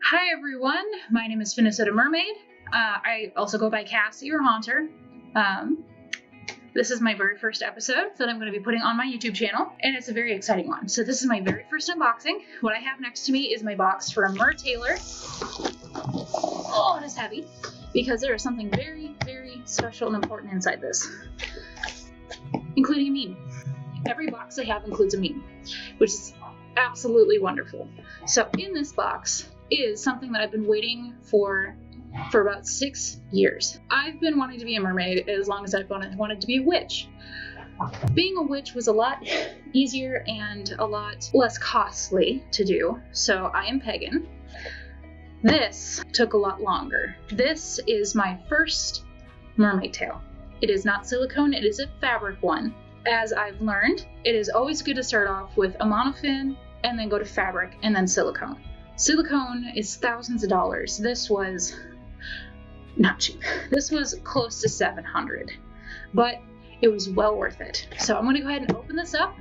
Hi everyone, my name is Finnesota Mermaid. I also go by Cassie or Haunter. This is my very first episode that I'm going to be putting on my YouTube channel, and it's a very exciting one. So this is my very first unboxing. What I have next to me is my box from Mertailor. Oh, it is heavy, because there is something very, very special and important inside this, including a meme. Every box I have includes a meme, which is absolutely wonderful. So in this box is something that I've been waiting for about 6 years. I've been wanting to be a mermaid as long as I've wanted to be a witch. Being a witch was a lot easier and a lot less costly to do, so I am pagan. This took a lot longer. This is my first mermaid tail. It is not silicone, it is a fabric one. As I've learned, it is always good to start off with a monofin and then go to fabric and then silicone. Silicone is thousands of dollars. This was not cheap. This was close to $700, but it was well worth it. So I'm going to go ahead and open this up.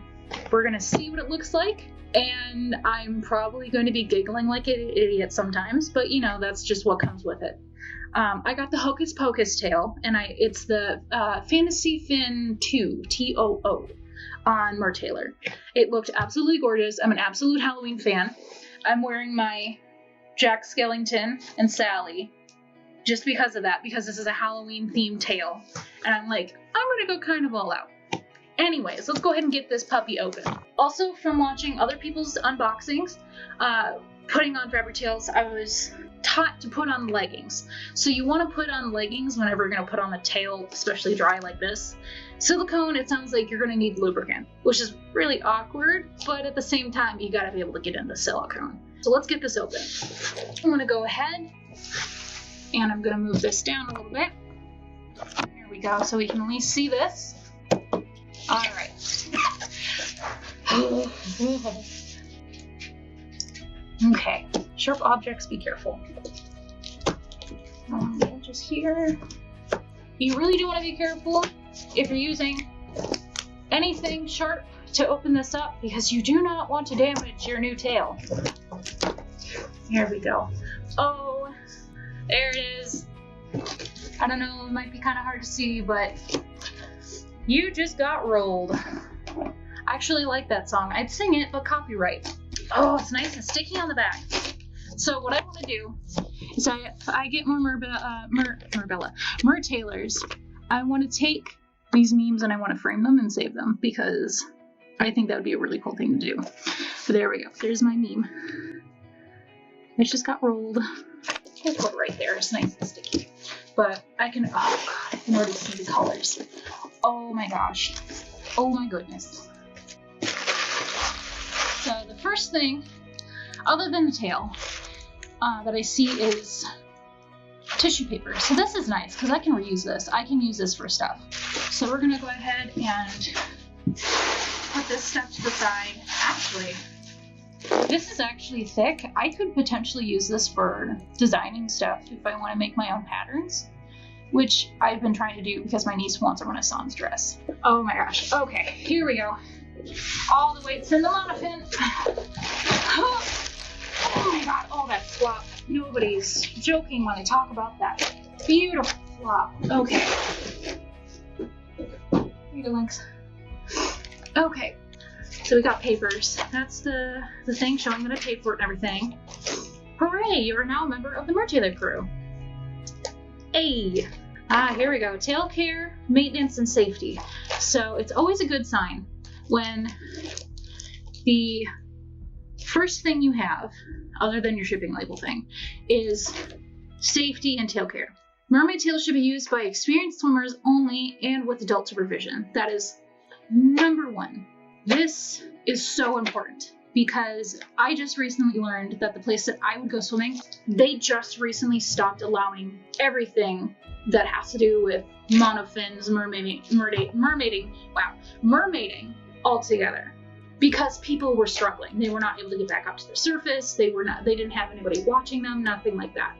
We're going to see what it looks like, and I'm probably going to be giggling like an idiot sometimes, but you know, that's just what comes with it. I got the Hocus Pocus tail, and it's the Fantasea Fin Too, T-O-O, on Mertailor. It looked absolutely gorgeous. I'm an absolute Halloween fan. I'm wearing my Jack Skellington and Sally just because of that, because this is a Halloween themed tail, and I'm like, I'm gonna go kind of all out. Anyways, let's go ahead and get this puppy open. Also, from watching other people's unboxings, putting on fabric tails, I was taught to put on leggings. So you want to put on leggings whenever you're going to put on a tail, especially dry like this. Silicone, it sounds like you're going to need lubricant, which is really awkward, but at the same time, you got to be able to get into silicone. So let's get this open. I'm going to go ahead and I'm going to move this down a little bit. There we go, so we can at least see this. All right. Okay, sharp objects, be careful. Just here. You really do want to be careful if you're using anything sharp to open this up, because you do not want to damage your new tail. Here we go. Oh, there it is. I don't know, it might be kind of hard to see, but you just got rolled. I actually like that song. I'd sing it, but copyright. Oh, it's nice and sticky on the back. So what I want to do is I get more Mertailors. I want to take these memes and I want to frame them and save them, because I think that would be a really cool thing to do. But there we go. There's my meme. It just got rolled. We'll put it right there. It's nice and sticky. But I can, oh god, I can already see the colors. Oh my gosh. Oh my goodness. So the first thing, other than the tail, that I see is tissue paper. So this is nice because I can reuse this. I can use this for stuff. So we're gonna go ahead and put this stuff to the side. Actually, this is actually thick. I could potentially use this for designing stuff if I want to make my own patterns, which I've been trying to do because my niece wants a Renaissance dress. Oh my gosh. Okay, here we go. All the weights in the monofin. Oh my god, oh that flop. Nobody's joking when they talk about that beautiful flop. Okay. Here you go, Lynx. Okay, so we got papers. That's the thing showing that I paid for it and everything. Hooray, you are now a member of the Mertailor crew. Hey. Here we go. Tail care, maintenance, and safety. So it's always a good sign when the first thing you have, other than your shipping label thing, is safety and tail care. Mermaid tails should be used by experienced swimmers only and with adult supervision. That is number one. This is so important because I just recently learned that the place that I would go swimming, they just recently stopped allowing everything that has to do with monofins, mermaiding altogether, because people were struggling. They were not able to get back up to the surface. They didn't have anybody watching them, nothing like that.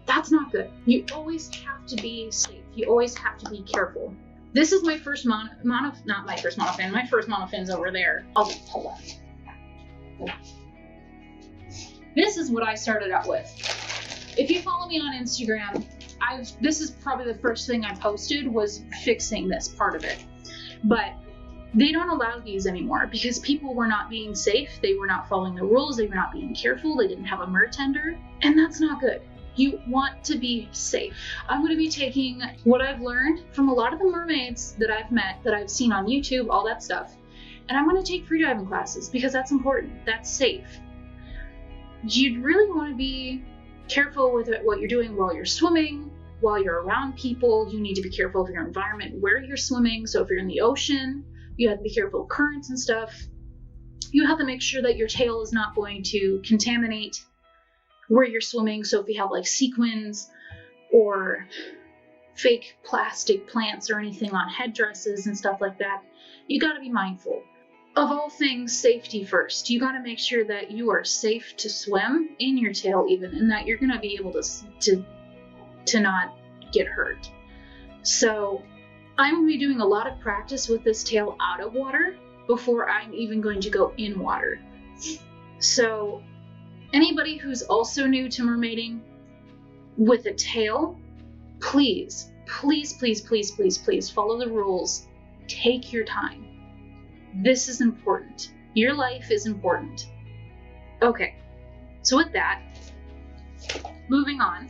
That's not good. You always have to be safe. You always have to be careful. This is my first not my first monofin. My first monofin's over there. Oh, hold on. this is what I started out with. If you follow me on Instagram, this is probably the first thing I posted was fixing this part of it. But they don't allow these anymore because people were not being safe. They were not following the rules. They were not being careful. They didn't have a mertender, and that's not good. You want to be safe. I'm going to be taking what I've learned from a lot of the mermaids that I've met, that I've seen on YouTube, all that stuff, and I'm going to take freediving classes because that's important. That's safe. You'd really want to be careful with what you're doing while you're swimming, while you're around people. You need to be careful of your environment where you're swimming. So if you're in the ocean, you have to be careful of currents and stuff. You have to make sure that your tail is not going to contaminate where you're swimming. So if you have like sequins or fake plastic plants or anything on headdresses and stuff like that, you got to be mindful. Of all things, safety first. You got to make sure that you are safe to swim in your tail even, and that you're going to be able to not get hurt. So I'm going to be doing a lot of practice with this tail out of water before I'm even going to go in water. So anybody who's also new to mermaiding with a tail, please, please, please, please, please, please follow the rules. Take your time. This is important. Your life is important. Okay, so with that, moving on.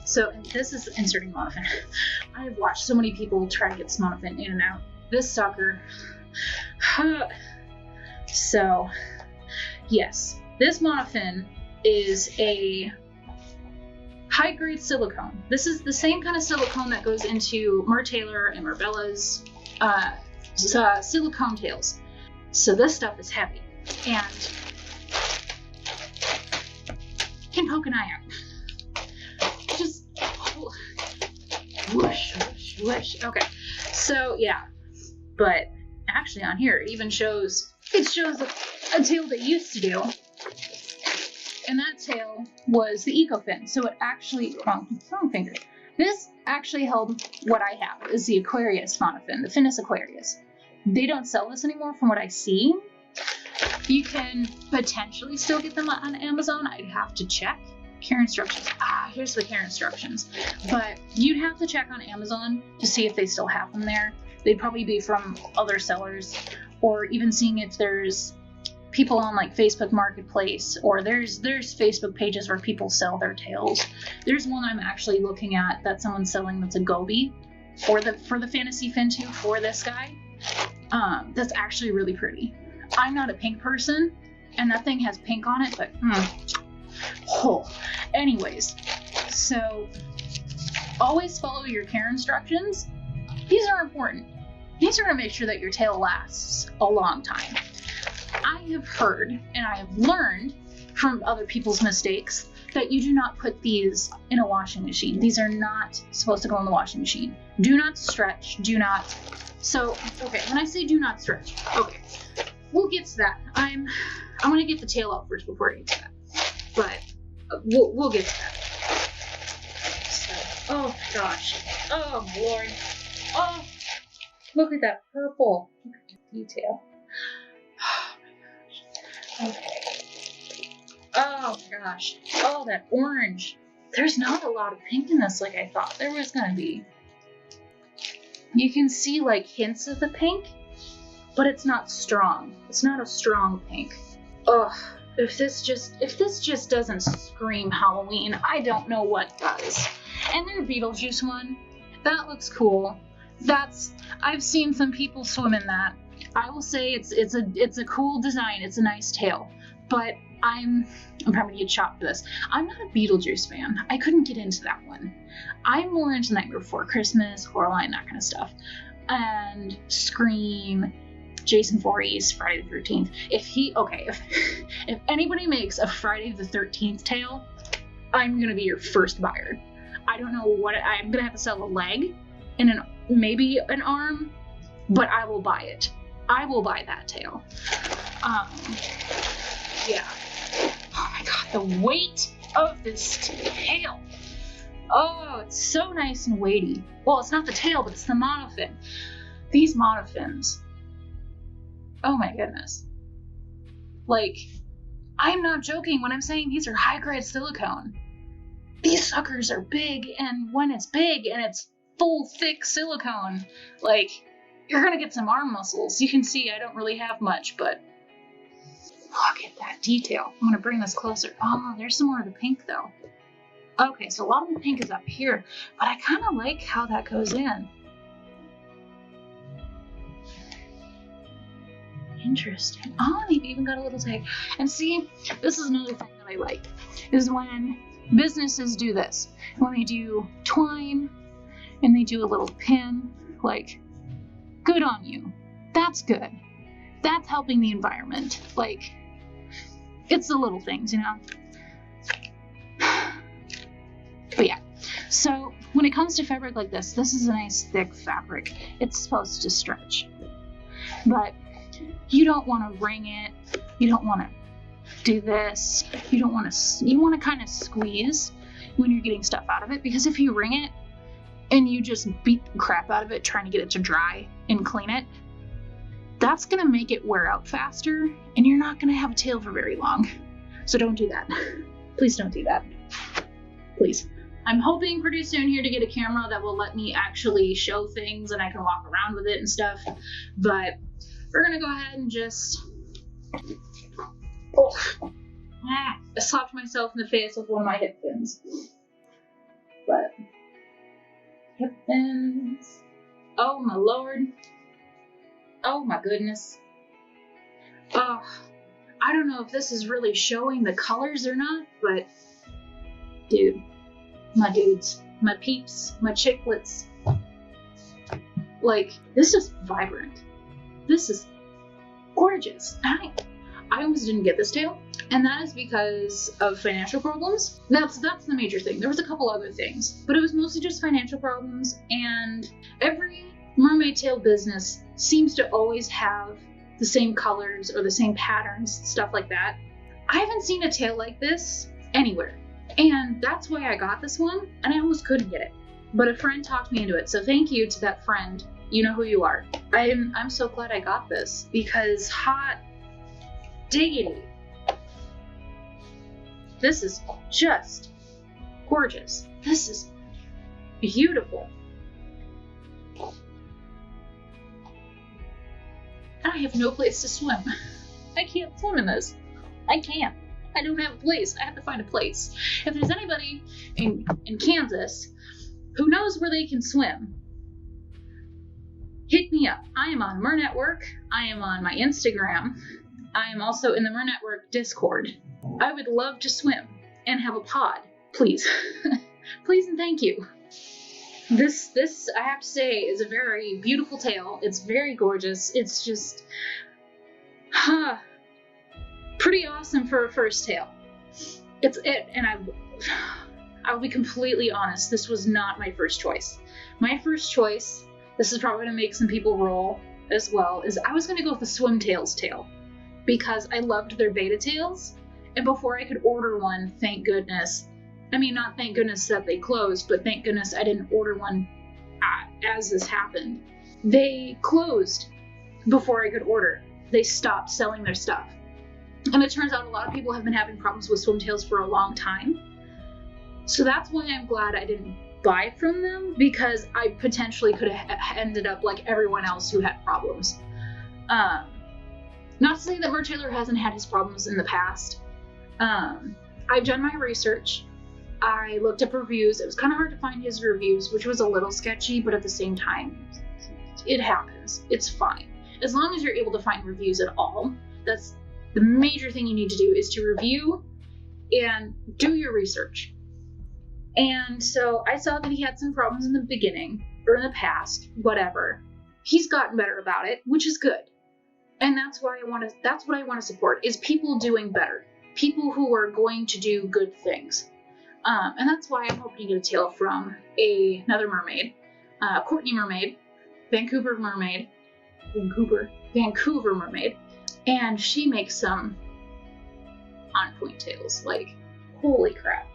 So this is inserting Monofin. I have watched so many people try to get this Monofin in and out. This sucker. So, yes, this Monofin is a high-grade silicone. This is the same kind of silicone that goes into Mertailor and Merbella's silicone tails. So this stuff is heavy and can poke an eye out. Just whoosh, whoosh, whoosh. Okay, so yeah, but actually on here it even shows a tail they used to do, and that tail was the Ecofin. So it actually, wrong finger. This actually held what I have, is the Aquarius Monofin, the Finis Aquarius. They don't sell this anymore from what I see. You can potentially still get them on Amazon. I'd have to check. Care instructions. Here's the care instructions. But you'd have to check on Amazon to see if they still have them there. They'd probably be from other sellers, or even seeing if there's people on like Facebook Marketplace, or there's Facebook pages where people sell their tails. There's one I'm actually looking at that someone's selling that's a goby for the Fantasea Fin Too for this guy. That's actually really pretty. I'm not a pink person, and that thing has pink on it, but anyways, so always follow your care instructions. These are important. These are going to make sure that your tail lasts a long time. I have heard and I have learned from other people's mistakes that you do not put these in a washing machine. These are not supposed to go in the washing machine. Do not stretch. Do not. So, okay, when I say do not stretch, okay, we'll get to that. I'm going to get the tail out first before I get to that. But we'll get to that. So, oh my gosh. Oh Lord. Oh, look at that purple. Look at the detail. Okay. Oh gosh. Oh, that orange. There's not a lot of pink in this like I thought there was gonna be. You can see like hints of the pink, but it's not strong. It's not a strong pink. Ugh. If this just doesn't scream Halloween, I don't know what does. And their Beetlejuice one, that looks cool. I've seen some people swim in that. I will say it's a cool design. It's a nice tail, but I'm probably gonna get shot for this. I'm not a Beetlejuice fan. I couldn't get into that one. I'm more into Nightmare Before Christmas, Coraline, that kind of stuff, and Scream, Jason Voorhees, Friday the 13th. If anybody makes a Friday the 13th tail, I'm gonna be your first buyer. I don't know what I'm gonna have to sell a leg and maybe an arm, but I will buy it. I will buy that tail. Yeah. Oh my god, the weight of this tail. Oh, it's so nice and weighty. Well, it's not the tail, but it's the monofin. These monofins. Oh my goodness. Like, I'm not joking when I'm saying these are high-grade silicone. These suckers are big, and when it's big and it's full, thick silicone, like, you're gonna get some arm muscles. You can see I don't really have much, but look at that detail. I'm gonna bring this closer. Oh, there's some more of the pink, though. Okay, so a lot of the pink is up here, but I kind of like how that goes in. Interesting. Oh, they've even got a little tag. And see, this is another thing that I like, is when businesses do this. When they do twine, and they do a little pin, like, good on you. That's good. That's helping the environment. Like, it's the little things, you know? But yeah, so when it comes to fabric like this is a nice thick fabric. It's supposed to stretch. But you don't want to wring it. You don't want to do this. You want to kind of squeeze when you're getting stuff out of it, because if you wring it and you just beat the crap out of it trying to get it to dry and clean it, that's going to make it wear out faster, and you're not going to have a tail for very long. So don't do that. Please don't do that. Please. I'm hoping pretty soon here to get a camera that will let me actually show things and I can walk around with it and stuff. But we're going to go ahead and just... I slapped myself in the face with one of my hip pins. But... hip pins... oh my lord. Oh my goodness. Oh, I don't know if this is really showing the colors or not, but... dude. My dudes, my peeps, my chicklets. Like, this is vibrant. This is gorgeous. I almost didn't get this tail, and that is because of financial problems. That's the major thing. There was a couple other things, but it was mostly just financial problems, and every mermaid tail business seems to always have the same colors or the same patterns, stuff like that. I haven't seen a tail like this anywhere. And that's why I got this one, and I almost couldn't get it. But a friend talked me into it, so thank you to that friend. You know who you are. I'm so glad I got this, because hot diggity. This is just gorgeous. This is beautiful. I have no place to swim. I can't swim in this. I can't. I don't have a place. I have to find a place. If there's anybody in Kansas who knows where they can swim, hit me up. I am on Mer Network. I am on my Instagram. I am also in the Mer Network Discord. I would love to swim and have a pod. Please. Please and thank you. This, I have to say, is a very beautiful tail. It's very gorgeous. It's just... pretty awesome for a first tail. And I'll be completely honest, this was not my first choice. My first choice, this is probably gonna make some people roll as well, is I was gonna go with the Swimtails tail, because I loved their beta tails, and before I could order one, thank goodness, I mean, not thank goodness that they closed, but thank goodness I didn't order one as this happened. They closed before I could order. They stopped selling their stuff. And it turns out a lot of people have been having problems with swimtails for a long time. So that's why I'm glad I didn't buy from them, because I potentially could have ended up like everyone else who had problems. Not to say that Mertailor hasn't had his problems in the past. I've done my research. I looked up reviews. It was kind of hard to find his reviews, which was a little sketchy, but at the same time, it happens. It's fine. As long as you're able to find reviews at all, that's the major thing you need to do, is to review and do your research. And so I saw that he had some problems in the beginning, or in the past, whatever. He's gotten better about it, which is good. And that's what I want to support, is people doing better. People who are going to do good things. And that's why I'm hoping to get a tail from another mermaid, Courtney Mermaid, Vancouver Mermaid, and she makes some on-point tails, like, holy crap.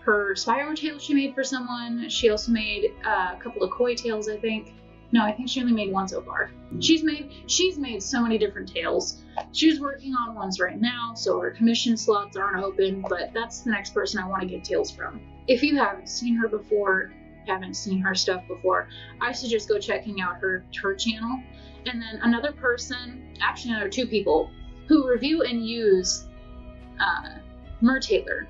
Her spiral tail she made for someone. She also made a couple of koi tails, I think, No, I think she only made one so far. She's made so many different tails. She's working on ones right now, so her commission slots aren't open, but that's the next person I want to get tails from. If you haven't seen her before, haven't seen her stuff before, I suggest go checking out her channel. And then another person, actually another two people, who review and use Mertailor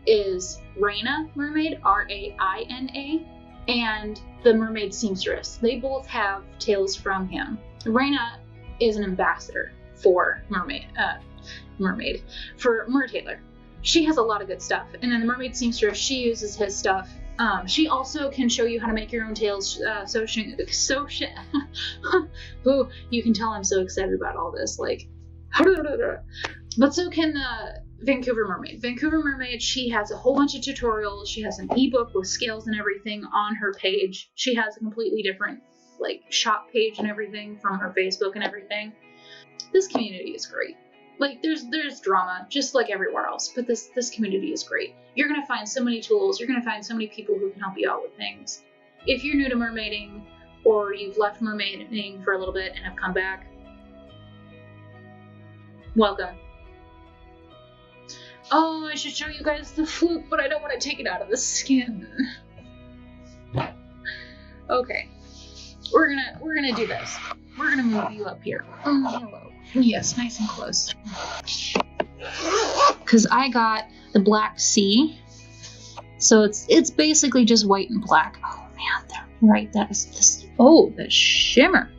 is Raina Mermaid, Raina, and the Mermaid Seamstress. They both have tails from him. Raina is an ambassador for Mermaid for Mertailor. She has a lot of good stuff. And then the Mermaid Seamstress, she uses his stuff. She also can show you how to make your own tails. Ooh, you can tell I'm so excited about all this. Like, but so can Vancouver Mermaid. Vancouver Mermaid, she has a whole bunch of tutorials. She has an ebook with scales and everything on her page. She has a completely different like shop page and everything from her Facebook and everything. This community is great. Like there's drama just like everywhere else, but this community is great. You're gonna find so many tools. You're gonna find so many people who can help you out with things. If you're new to mermaiding or you've left mermaiding for a little bit and have come back, welcome. Oh, I should show you guys the fluke, but I don't want to take it out of the skin. Okay, we're gonna do this. We're gonna move you up here. Oh, hello. Yes, nice and close. Because I got the Black Sea, so it's basically just white and black. Oh man, right. That is this. Oh, the shimmer.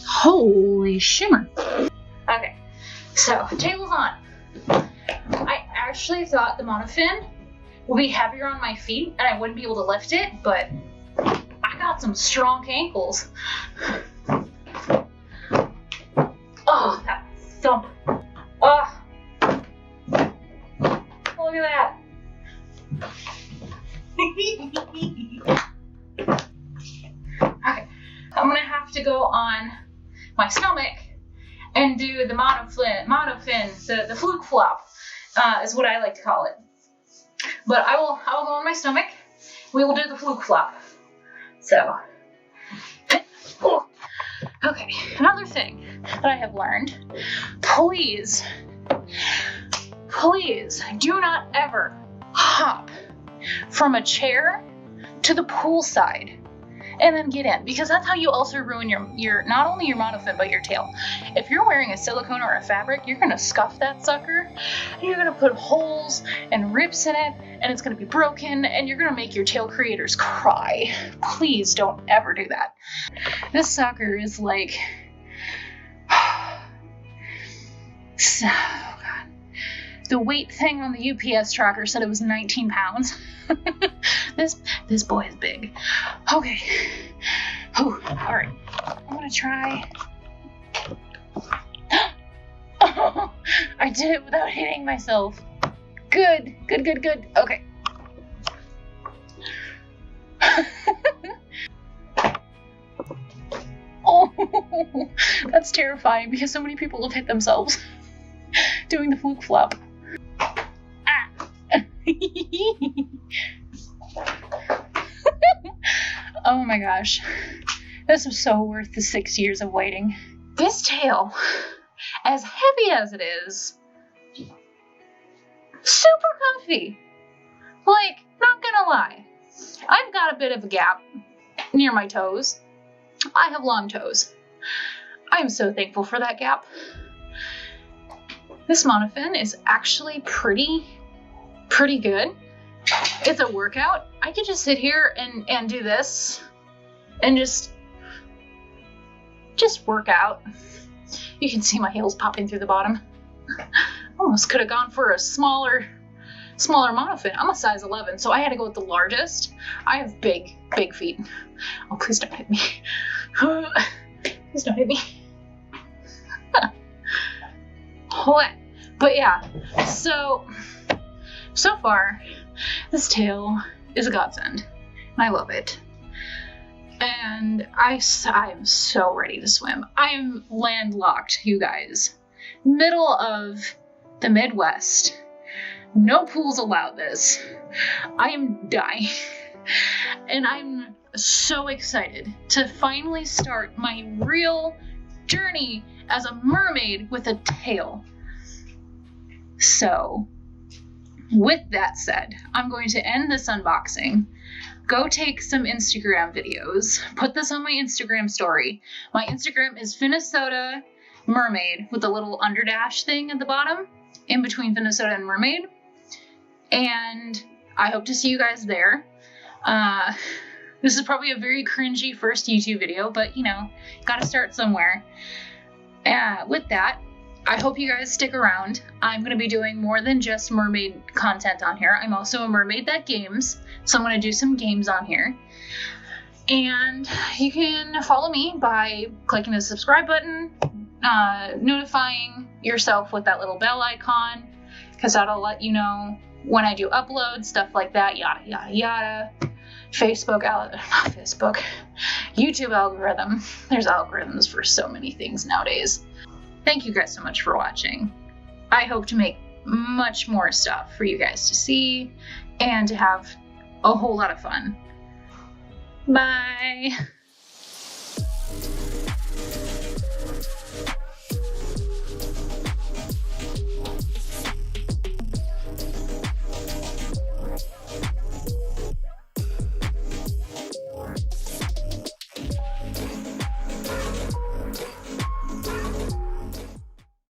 Holy shimmer. Okay, so tails on. I actually thought the Monofin would be heavier on my feet and I wouldn't be able to lift it, but I got some strong ankles. Oh, that thump. Oh. Look at that. Okay, I'm gonna have to go on my stomach and do the monofin, the fluke flop, is what I like to call it. But I will go on my stomach. We will do the fluke flop. So, okay, another thing that I have learned, please do not ever hop from a chair to the pool side and then get in, because that's how you also ruin your not only your monofin but your tail. If you're wearing a silicone or a fabric, you're gonna scuff that sucker, and you're gonna put holes and rips in it, and it's gonna be broken, and you're gonna make your tail creators cry. Please don't ever do that. This sucker is like, so, oh God. The weight thing on the UPS tracker said it was 19 pounds. This boy is big. Okay. Oh, all right. I'm gonna try. Oh, I did it without hitting myself. Good. Okay. Oh, that's terrifying because so many people have hit themselves doing the fluke flop. Oh my gosh, this was so worth the 6 years of waiting. This tail, as heavy as it is, super comfy. Like, not gonna lie, I've got a bit of a gap near my toes. I have long toes. I'm so thankful for that gap. This monofin is actually pretty good. It's a workout. I could just sit here and do this and just work out. You can see my heels popping through the bottom. Almost could have gone for a smaller monofin. I'm a size 11, so I had to go with the largest. I have big feet. Oh, please don't hit me. Please don't hit me. What? But yeah, so far, this tail is a godsend. I love it. And I'm so ready to swim. I'm landlocked, you guys. Middle of the Midwest. No pools allowed this. I am dying. And so excited to finally start my real journey as a mermaid with a tail. So, with that said, I'm going to end this unboxing, go take some Instagram videos, put this on my Instagram story. My Instagram is Finnesota Mermaid with a little underdash thing at the bottom, in between Finnesota and Mermaid. And I hope to see you guys there. This is probably a very cringy first YouTube video, but you know, gotta start somewhere. With that, I hope you guys stick around. I'm going to be doing more than just mermaid content on here. I'm also a mermaid that games, so I'm going to do some games on here. And you can follow me by clicking the subscribe button, notifying yourself with that little bell icon, because that'll let you know when I do uploads, stuff like that, yada, yada, yada. YouTube algorithm. There's algorithms for so many things nowadays. Thank you guys so much for watching. I hope to make much more stuff for you guys to see and to have a whole lot of fun. Bye!